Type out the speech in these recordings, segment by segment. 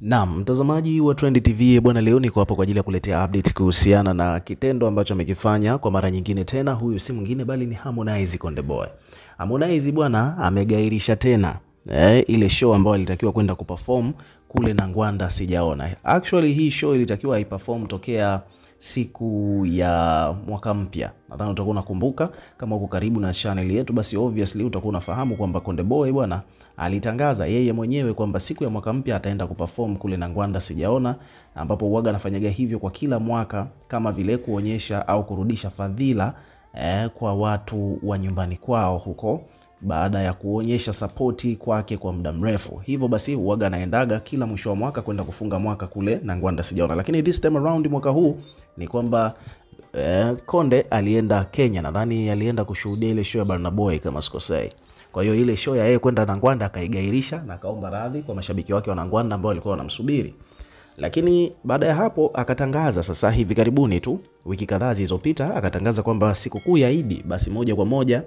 Naam, mtazamaji wa Trend TV bwana, leo niko hapa kwa ajili ya kuletea update kuhusiana na kitendo ambacho amekifanya kwa mara nyingine tena. Huyu si mwingine bali ni Harmonize Konde Boy. Harmonize bwana amegairisha tena ile show ambayo alitakiwa kwenda kuperform kule na Ngwanda sijaona. Actually hii show ilitakiwa iperform tokea siku ya mwaka mpya. Nadhani utakuwa unakumbuka kama uko karibu na channel yetu, basi obviously utakuwa unafahamu kwamba Konde Boy bwana alitangaza yeye mwenyewe kwamba siku ya mwaka mpya ataenda kuperform kule na Ngwanda sijaona, ambapo huaga anafanyaga hivyo kwa kila mwaka kama vile kuonyesha au kurudisha fadhila kwa watu wa nyumbani kwao huko baada ya kuonyesha sapoti kwake kwa muda mrefu. Hivyo basi huaga anaendaga kila mwisho wa mwaka kwenda kufunga mwaka kule na Ngwanda sijaona. Lakini this time around mwaka huu ni kwamba Konde alienda Kenya, nadhani alienda kushuhudia ile show ya Burna Boy kama sikosei. Kwa hiyo ile show ya yeye kwenda na Ngwanda akaigairisha na kaomba radhi kwa mashabiki wake wa Ngwanda ambao walikuwa wanamsubiri. Lakini baada ya hapo akatangaza sasa hivi karibuni tu, wiki kadhaa zilizopita, akatangaza kwamba sikukuu ya Eid basi moja kwa moja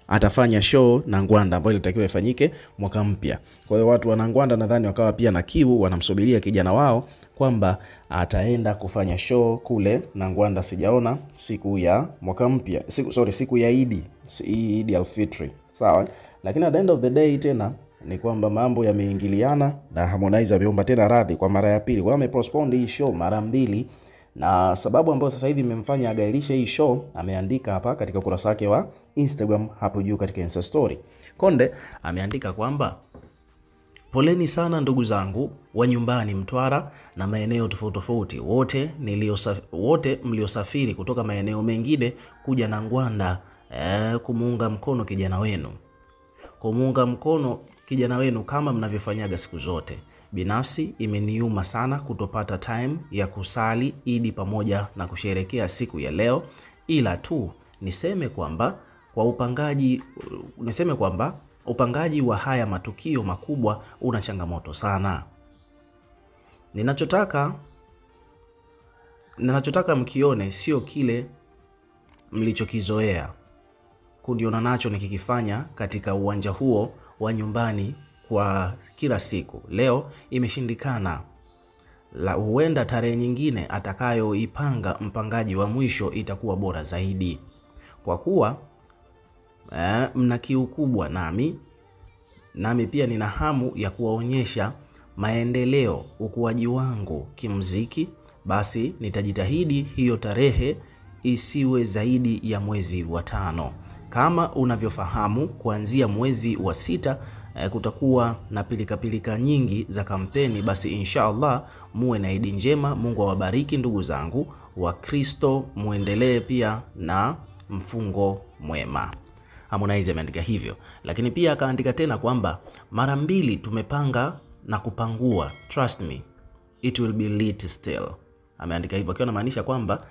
atafanya show na Ngwanda ambayo ilitakiwa ifanyike mwaka mpya. Kwa hiyo watu wa Ngwanda nadhani wakawa pia na kiu, wanamsubiria kijana wao kwamba ataenda kufanya show kule na Ngwanda sijaona siku ya mwaka mpya, siku ya Eid al-Fitr. Sawa? Lakini at the end of the day tena ni kwamba mambo yameingiliana na Harmonize ameomba tena radhi kwa mara ya pili. Kwa hiyo amepostpone hii show mara mbili, na sababu ambayo sasa hivi imemfanya agairishe hii show ameandika hapa katika ukurasa wake wa Instagram hapo juu katika Insta story. Konde ameandika kwamba poleni sana ndugu zangu wa nyumbani Mtwara na maeneo tofauti tofauti, wote mliosafiri kutoka maeneo mengine kuja na Ngwanda kumuunga mkono kijana wenu kama mnavyofanyaga siku zote. Binafsi imeniuma sana kutopata time ya kusali Eid pamoja na kusherehekea siku ya leo, ila tu niseme kwamba upangaji wa haya matukio makubwa una changamoto sana. Ninachotaka mkione sio kile mlichokizoea kuniona nacho nikikifanya katika uwanja huo wa nyumbani kwa kila siku. Leo imeshindikana. Huenda tarehe nyingine atakayoipanga mpangaji wa mwisho itakuwa bora zaidi. Kwa kuwa mna kiu kubwa nami pia nina hamu ya kuwaonyesha maendeleo ukuaji wangu kimuziki, basi nitajitahidi hiyo tarehe isiwe zaidi ya mwezi wa 5. Kama unavyofahamu kuanzia mwezi wa 6 kutakuwa na pilika nyingi za kampeni, basi inshallah muwe na Eid njema. Mungu awabariki ndugu zangu wa Kristo, muendelee pia na mfungo mwema. Harmonize ameandika hivyo, lakini pia akaandika tena kwamba mara 2 tumepanga na kupangua, trust me it will be lit still. Ameandika hivyo akiwa anamaanisha kwamba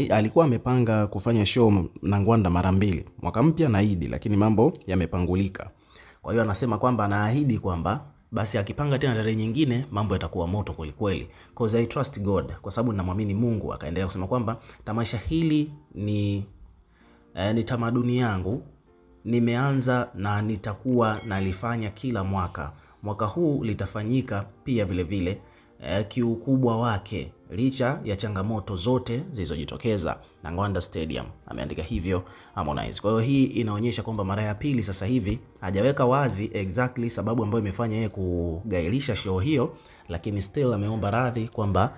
alikuwa amepanga kufanya show na Ngwanda mara 2, mwaka mpya na Eid, lakini mambo yamepangulika. Kwa hiyo anasema kwamba anaahidi kwamba basi akipanga tena tarehe nyingine mambo yatakuwa moto kweli kweli, because I trust God, kwa sababu ninamwamini Mungu. Akaendelea kusema kwamba tamasha hili ni tamaduni yangu, nimeanza na nitakuwa nalifanya kila mwaka. Mwaka huu litafanyika pia vile vile kiukubwa wake licha ya changamoto zote zilizojitokeza na Ngwanda Stadium. Ameandika hivyo Harmonize. Kwa hiyo hii inaonyesha kwamba mara ya pili sasa hivi hajaweka wazi exactly sababu ambayo imefanya yeye kugairisha show hiyo, lakini still ameomba radhi kwamba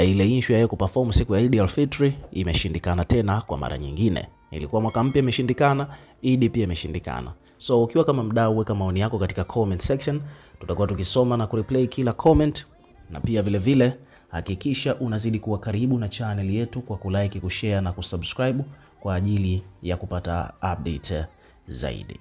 ile issue ya yeye kuperform siku ya Eid al-Fitr imeshindikana tena kwa mara nyingine. Ilikuwa mwaka mpya imeshindikana, Eid pia imeshindikana. So ukiwa kama mdau, weka maoni yako katika comment section, tutakuwa tukisoma na kureplay kila comment. Na pia vile vile hakikisha unazidi kuwa karibu na channel yetu kwa kulike, kushare na kusubscribe kwa ajili ya kupata update zaidi.